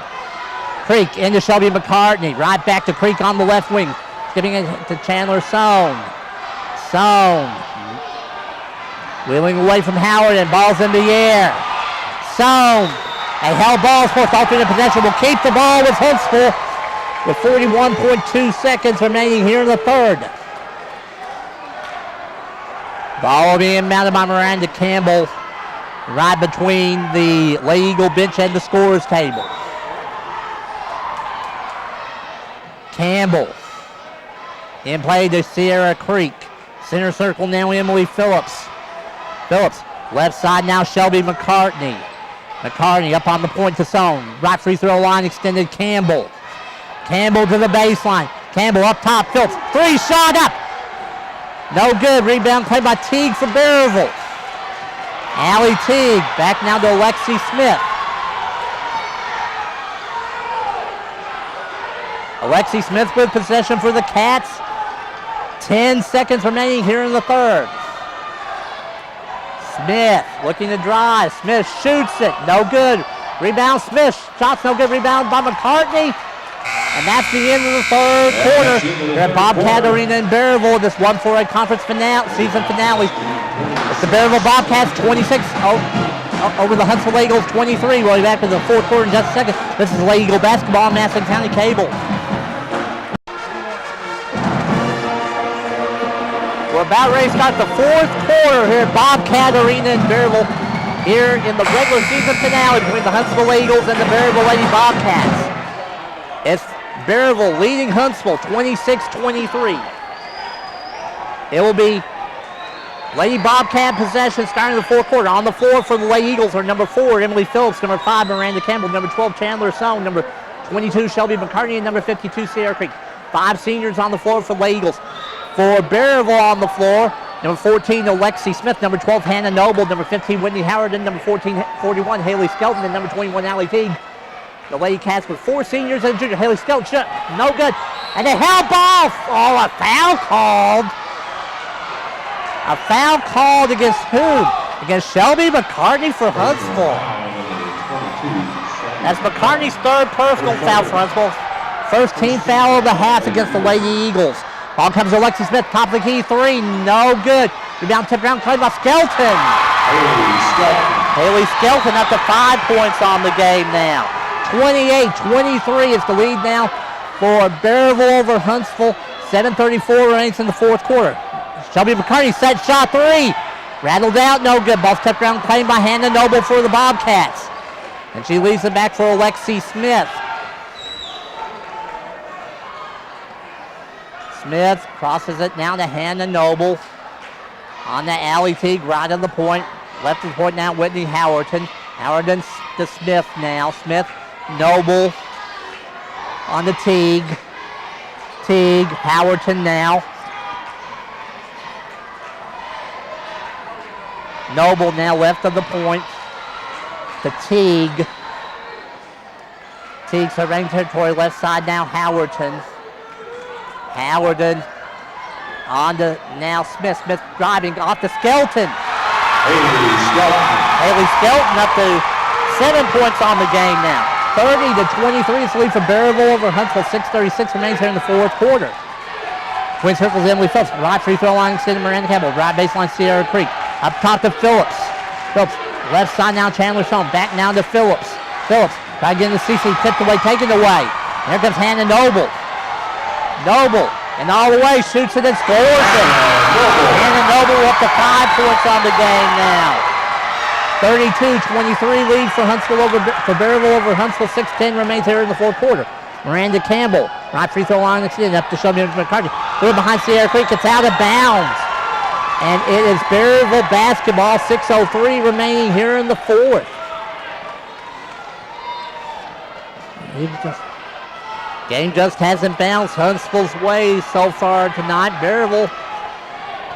Creek into Shelby McCartney. Right back to Creek on the left wing. Skipping it to Chandler Sohn. Sohn. Wheeling away from Howard and ball's in the air. Sohn. A held ball for alternate possession. Will keep the ball with Huntsville with 41.2 seconds remaining here in the third. Ball being mounted by Miranda Campbell right between the Lady Eagle bench and the scorer's table. Campbell in play to Sierra Creek. Center circle now Emily Phillips. Phillips, left side now Shelby McCartney. McCartney up on the point to Sohn. Right free throw line extended Campbell. Campbell to the baseline. Campbell up top. Phillips, 3 shot up. No good. Rebound played by Teague for Berryville. Allie Teague back now to Alexi Smith. Alexi Smith with possession for the Cats. 10 seconds remaining here in the third. Smith looking to drive. Smith shoots it. No good. Rebound Smith. Shots no good. Rebound by McCartney. And that's the end of the third quarter. We're at Bobcat Arena in Berryville. This 1-4A conference season finale. It's the Berryville Bobcats 26 over the Huntsville Eagles 23. We'll be back to the fourth quarter in just a second. This is Lady Eagle basketball on Massachusetts County Cable. We're about ready to start the fourth quarter here at Bobcat Arena in Berryville. Here in the regular season finale between the Huntsville Eagles and the Berryville Lady Bobcats. It's Berryville leading Huntsville 26-23. It will be Lady Bobcat possession starting the fourth quarter. On the floor for the Lady Eagles are number 4, Emily Phillips, number 5, Miranda Campbell, number 12, Chandler Sohn, number 22, Shelby McCartney, and number 52, Sierra Creek. 5 seniors on the floor for the Lady Eagles. For Berryville on the floor, number 14, Alexi Smith, number 12, Hannah Noble, number 15, Whitney Howard, and number 41, Haley Skelton, and number 21, Allie Teague. The Lady Cats with 4 seniors and junior. Haley Skelton, no good. And they held ball. Oh, a foul called. A foul called against who? Against Shelby McCartney for Huntsville. That's McCartney's 3rd personal foul for Huntsville. First team foul of the half against the Lady Eagles. Ball comes to Alexi Smith, top of the key, 3, no good. Rebound tip around, played by Skelton. Haley Skelton up to 5 points on the game now. 28-23 is the lead now for Berryville over Huntsville. 7:34 remains in the fourth quarter. Shelby McCartney set shot 3. Rattled out, no good. Ball stepped around, claimed by Hannah Noble for the Bobcats. And she leaves it back for Alexi Smith. Smith crosses it now to Hannah Noble. On to Allie Teague, right on the point. Left of the point now, Whitney Howerton. Howerton to Smith now. Smith, Noble on the Teague. Teague, Howerton now. Noble now left of the point to Teague. Teague surveying territory, left side now, Howerton. Howerton on to now Smith. Smith driving off to Skelton. Haley Skelton up to 7 points on the game now. 30-23 is the lead for Berryville over Huntsville. 6:36 remains here in the fourth quarter. Twin circles Emily Phillips. Right free throw line extended Miranda Campbell. Right baseline Sierra Creek. Up top to Phillips. Phillips left side now Chandler Stone. Back now to Phillips. Phillips try to get into CC. Tipped away, taken away. Here comes Hannah Noble. Noble and all the way shoots it and scores it. Hannah Noble up to 5 points on the game now. 32-23 lead for Berryville over Huntsville. 6:10 remains here in the fourth quarter. Miranda Campbell, right free throw line extended up to Shelby McCartney. Through behind Sierra Creek, it's out of bounds. And it is Berryville basketball. 6:03 remaining here in the fourth. Game just hasn't bounced Huntsville's way so far tonight. Berryville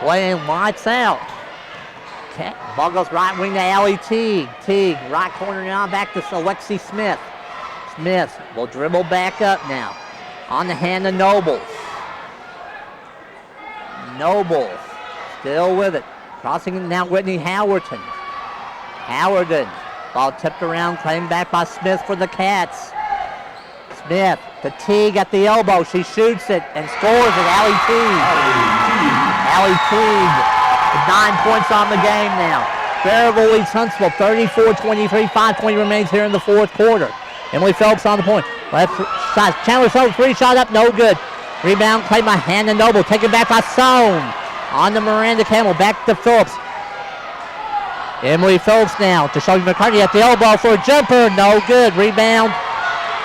playing lights out. Ball goes right wing to Allie Teague. Teague, right corner now, back to Alexi Smith. Smith will dribble back up now. On the hand of Noble. Noble still with it. Crossing it now, Whitney Howerton. Howerton, ball tipped around, claimed back by Smith for the Cats. Smith to Teague at the elbow. She shoots it and scores it. Allie Teague. Allie Teague with 9 points on the game now. Berryville leads Huntsville 34-23. 5:20 remains here in the fourth quarter. Emily Phelps on the point. Left side. Chandler Sohn, 3 shot up, no good. Rebound played by Hannah Noble. Taken back by Sohn. On to Miranda Campbell. Back to Phillips. Emily Phelps now to Shelby McCartney at the elbow for a jumper. No good. Rebound.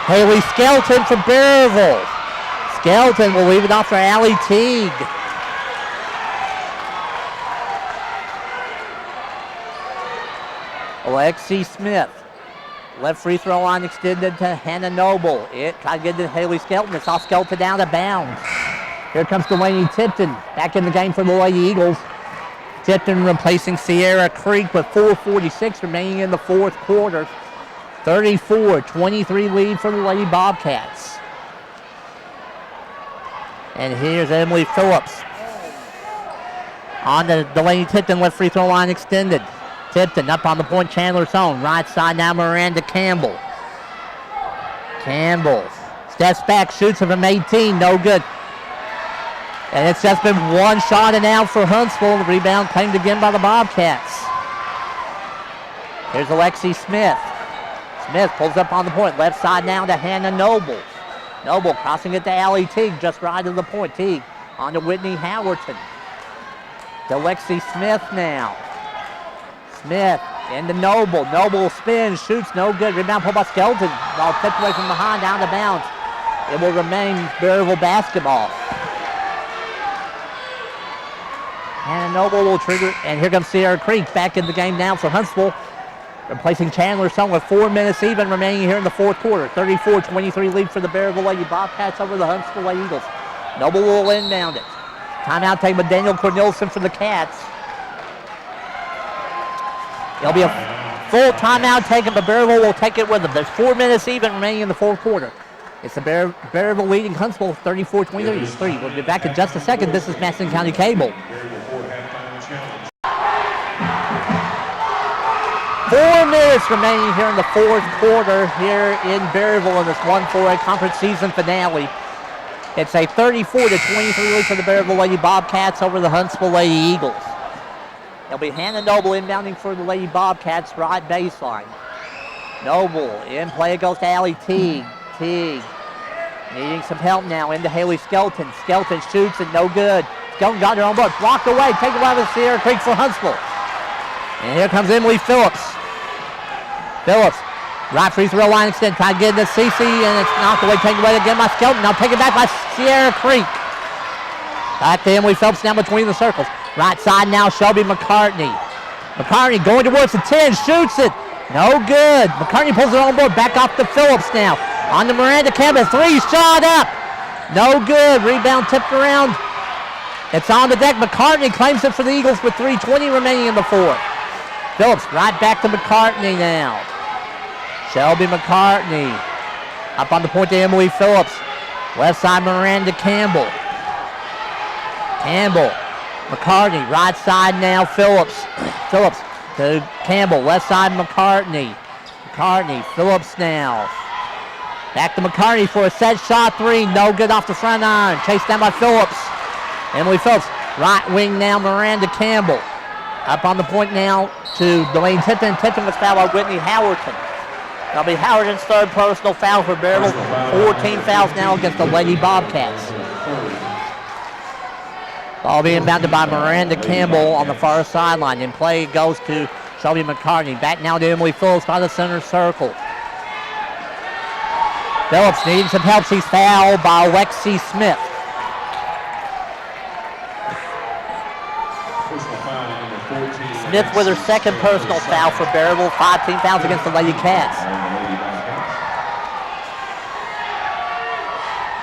Haley Skelton from Berryville. Skelton will leave it off for Allie Teague. Alexi Smith. Left free throw line extended to Hannah Noble. It tried to get to Haley Skelton. It's off Skelton down to bounds. Here comes Delaney Tipton back in the game for the Lady Eagles. Tipton replacing Sierra Creek with 4:46 remaining in the fourth quarter. 34-23 lead for the Lady Bobcats. And here's Emily Phillips. On to Delaney Tipton, left free throw line extended. Tipton up on the point, Chandler Sohn. Right side now, Miranda Campbell. Campbell steps back, shoots it from 18, no good. And it's just been one shot and out for Huntsville. The rebound claimed again by the Bobcats. Here's Alexi Smith. Smith pulls up on the point. Left side now to Hannah Noble. Noble crossing it to Allie Teague, just right to the point. Teague on to Whitney Howerton. To Alexi Smith now. Smith into Noble. Noble spins, shoots, no good. Rebound pulled by Skelton. Ball tipped away from behind, down to bounds. It will remain Berryville basketball. Hannah Noble will trigger, and here comes Sierra Creek back in the game now for Huntsville. Replacing Chandler Sohn with 4 minutes even remaining here in the fourth quarter. 34-23 lead for the Berryville Lady Bobcats over the Huntsville Lady Eagles. Noble will inbound it. Timeout taken by Daniel Cornelison for the Cats. There'll be a full timeout taken, but Berryville will take it with them. There's 4 minutes even remaining in the fourth quarter. It's the Berryville leading Huntsville 34-23. We'll be back in just a second. This is Madison County Cable. 4 minutes remaining here in the fourth quarter here in Berryville in this 1-4A conference season finale. It's a 34-23 lead for the Berryville Lady Bobcats over the Huntsville Lady Eagles. It'll be Hannah Noble inbounding for the Lady Bobcats right baseline. Noble in play, it goes to Allie Teague. Teague needing some help now into Haley Skelton. Skelton shoots it, no good. Skelton got her on board, blocked away, taken away with Sierra Creek for Huntsville. And here comes Emily Phillips. Phillips, right free throw line extend, trying to get into Cece, and it's knocked away, taken away again by Skelton. Now taken back by Sierra Creek. Back to Emily Phelps now between the circles. Right side now, Shelby McCartney. McCartney going towards the 10, shoots it. No good. McCartney pulls it on board, back off to Phillips now. On to Miranda Campbell, 3 shot up. No good. Rebound tipped around. It's on the deck. McCartney claims it for the Eagles with 3:20 remaining in the fourth. Phillips right back to McCartney now. Shelby McCartney. Up on the point to Emily Phillips. Left side Miranda Campbell. Campbell. McCartney. Right side now Phillips. Phillips to Campbell. Left side McCartney. McCartney. Phillips now. Back to McCartney for a set shot 3. No good off the front iron. Chased down by Phillips. Emily Phillips. Right wing now Miranda Campbell. Up on the point now to Delaney Tipton. Tipton was fouled by Whitney Howerton. That'll be Howerton's third personal foul for Berryville. 14 fouls now against the Lady Bobcats. Ball being bounded by Miranda Campbell on the far sideline. In play goes to Shelby McCartney back now to Emily Phillips by the center circle. Phillips needing some help. She's fouled by Lexi Smith. Smith with her second personal foul for Berryville. 5 team fouls against the Lady Cats.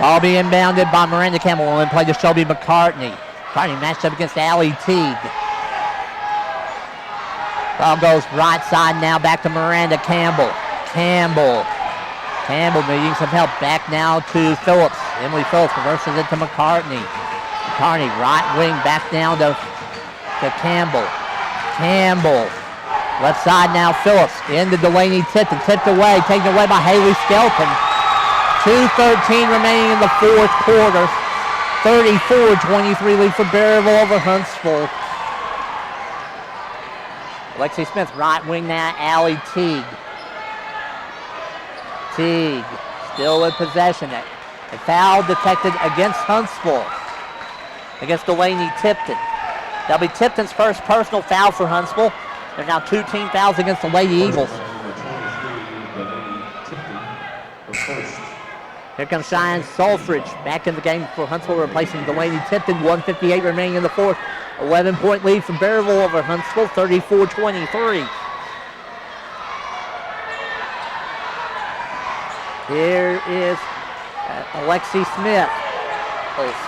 Ball being inbounded by Miranda Campbell and play to Shelby McCartney. McCartney matched up against Allie Teague. Ball goes right side now back to Miranda Campbell. Campbell needing some help. Back now to Phillips. Emily Phillips reverses it to McCartney. McCartney right wing back down to Campbell. Campbell. Left side now Phillips. Into Delaney Tipton. Tipped away. Taken away by Haley Skelton. 2:13 remaining in the fourth quarter. 34-23 lead for Berryville over Huntsville. Lexi Smith, right wing now, Allie Teague. Teague still in possession. A foul detected against Huntsville, against Delaney Tipton. That'll be Tipton's first personal foul for Huntsville. There are now 2 team fouls against the Lady Eagles. Here comes Cheyenne Solfridge back in the game for Huntsville, replacing Delaney Tipton. 1:58 remaining in the fourth. 11-point lead for Berryville over Huntsville, 34-23. Here is Alexi Smith.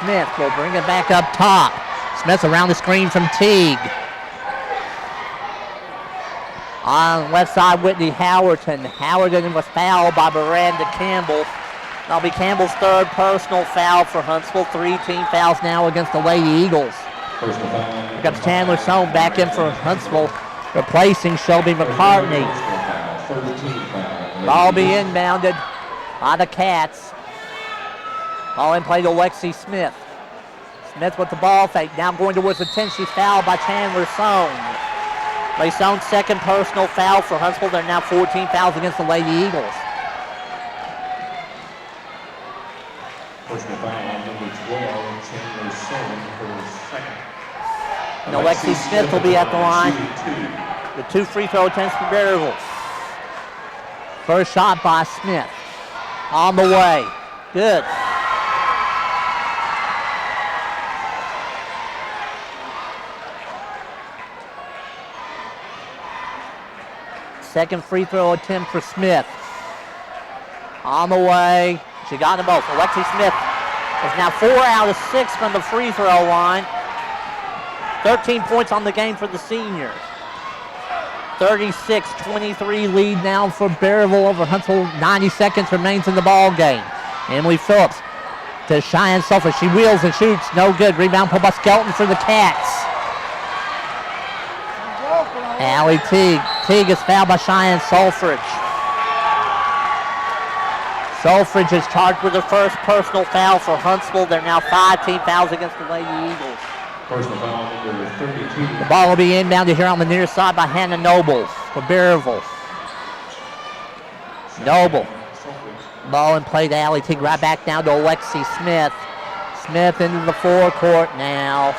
Smith will bring it back up top. Smith around the screen from Teague. On the left side, Whitney Howerton. Howerton was fouled by Miranda Campbell. That'll be Campbell's third personal foul for Huntsville. 3 team fouls now against the Lady Eagles. Here comes Chandler Sohn back in for Huntsville, replacing Shelby McCartney. Ball be inbounded by the Cats. Ball in play to Lexi Smith. Smith with the ball fake. Now going towards the 10. She's fouled by Chandler Sohn. Sohn's second personal foul for Huntsville. There are now 14 fouls against the Lady Eagles. Personal foul on number 12, Chandler Sohn for his second. Now Lexi Smith will be at the line. The 2 free throw attempts for Berryville. First shot by Smith. On the way. Good. Second free throw attempt for Smith. On the way. She got them both. Alexi Smith is now 4 out of 6 from the free throw line. 13 points on the game for the senior. 36-23 lead now for Berryville over Huntsville. 90 seconds remains in the ball game. Emily Phillips to Cheyenne Sulfur. She wheels and shoots. No good. Rebound pulled by Skelton for the Cats. Allie Teague. Teague is fouled by Cheyenne Sulfridge. Sulfridge is charged with her first personal foul for Huntsville. There are now 5 team fouls against the Lady Eagles. Personal foul number 32. The ball will be inbounded here on the near side by Hannah Noble for Berryville. Noble. Ball in play to Allie Teague. Right back down to Alexi Smith. Smith into the forecourt now.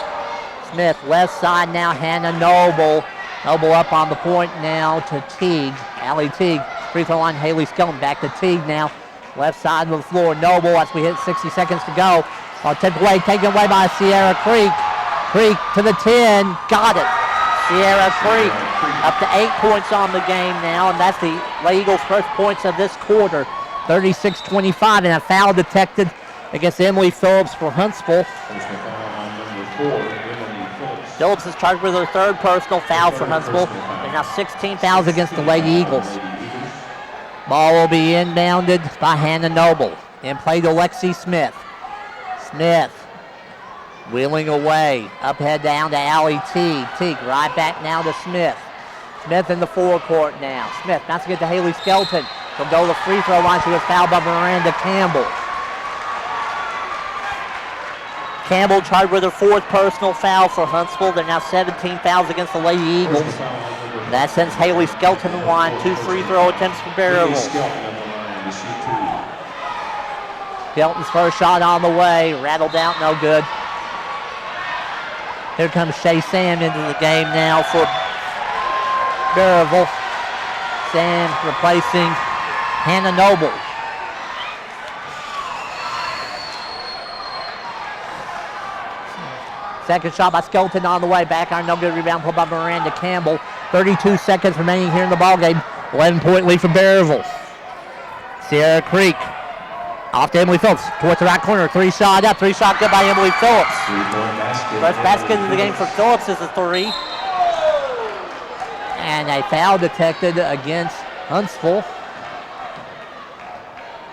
Smith left side now. Hannah Noble. Noble up on the point now to Teague. Allie Teague. Free throw line. Haley Skelton back to Teague now. Left side of the floor. Noble as we hit 60 seconds to go. Ball tipped away. Taken away by Sierra Creek. Creek to the 10. Got it. Sierra Creek up to 8 points on the game now, and that's the Lady Eagles' first points of this quarter. 36-25, and a foul detected against Emily Phillips for Huntsville. Phillips is charged with her third personal foul for Huntsville. There are now 16 fouls against the Lady Eagles. Ball will be inbounded by Hannah Noble. In play to Lexi Smith. Smith wheeling away. Up head down to Allie Teague. Teague right back now to Smith. Smith in the forecourt now. Smith not to get to Haley Skelton. She'll go to the free throw line. She was fouled by Miranda Campbell. Campbell charged with her fourth personal foul for Huntsville. There are now 17 fouls against the Lady Eagles. That sends Haley Skelton to the line. 2 free throw attempts for Berryville. Skelton's first shot on the way. Rattled out, no good. Here comes Shay Sam into the game now for Berryville. Sam replacing Hannah Noble. Second shot by Skelton on the way. Back iron, no good. Rebound pulled by Miranda Campbell. 32 seconds remaining here in the ballgame. 11-point lead for Berryville. Sierra Creek. Off to Emily Phillips. Towards the right corner. 3-shot up. 3-shot good by Emily Phillips. First basket of the game for Phillips is a 3. And a foul detected against Huntsville.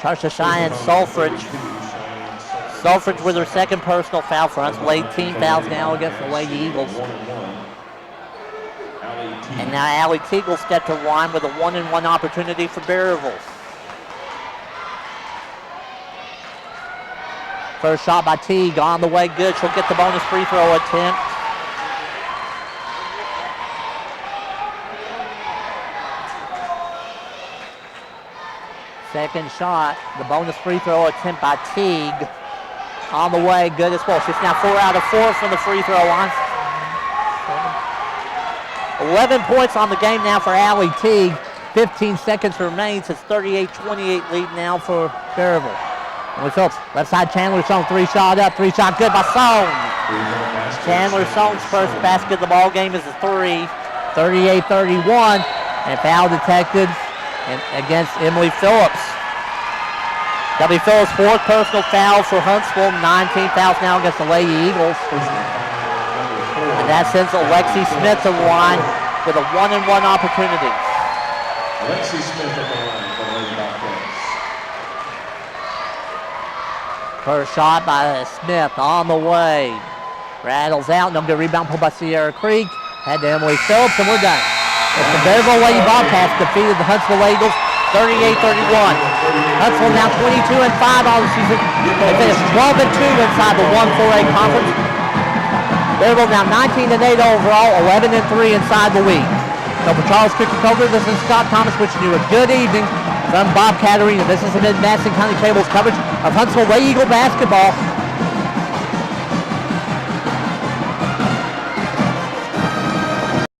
Tarsha Cheyenne Sulfridge. Sulfridge with her second personal foul for Huntsville. 18 fouls now against the Lady Eagles. And now Allie Teagle stepped to the line with a 1-and-1 opportunity for Berryville. First shot by Teague on the way, good. She'll get the bonus free throw attempt. Second shot, the bonus free throw attempt by Teague. On the way, good as well. She's now 4 out of 4 from the free throw line. 11 points on the game now for Allie Teague. 15 seconds remains. It's 38-28 lead now for Berryville. Emily Phillips, left side Chandler Sohn, 3-shot up, 3-shot good by Sohn. Chandler Sohn's first basket of the ball game is a 3. 38-31, and foul detected against Emily Phillips. W. Phillips' fourth personal foul for Huntsville. 19 fouls now against the Lady Eagles. And that sends Alexi Smith to the line with a 1-and-1 opportunity. Alexi Smith at the line for the Lady Bobcats. First shot by Smith on the way. Rattles out. No good rebound pulled by Sierra Creek. Head to Emily Phillips, and we're done. The Berryville Lady Bobcats defeated the Huntsville Eagles 38-31. Huntsville now 22-5 all the season. They finished 12-2 inside the 1-4A conference. Berryville now 19-8 overall, 11-3 inside the league. So for Charles Cricket Cover, this is Scott Thomas wishing you a good evening from Bobcat Arena. This is the Mid-Madison County Cable's coverage of Huntsville Lady Eagle basketball.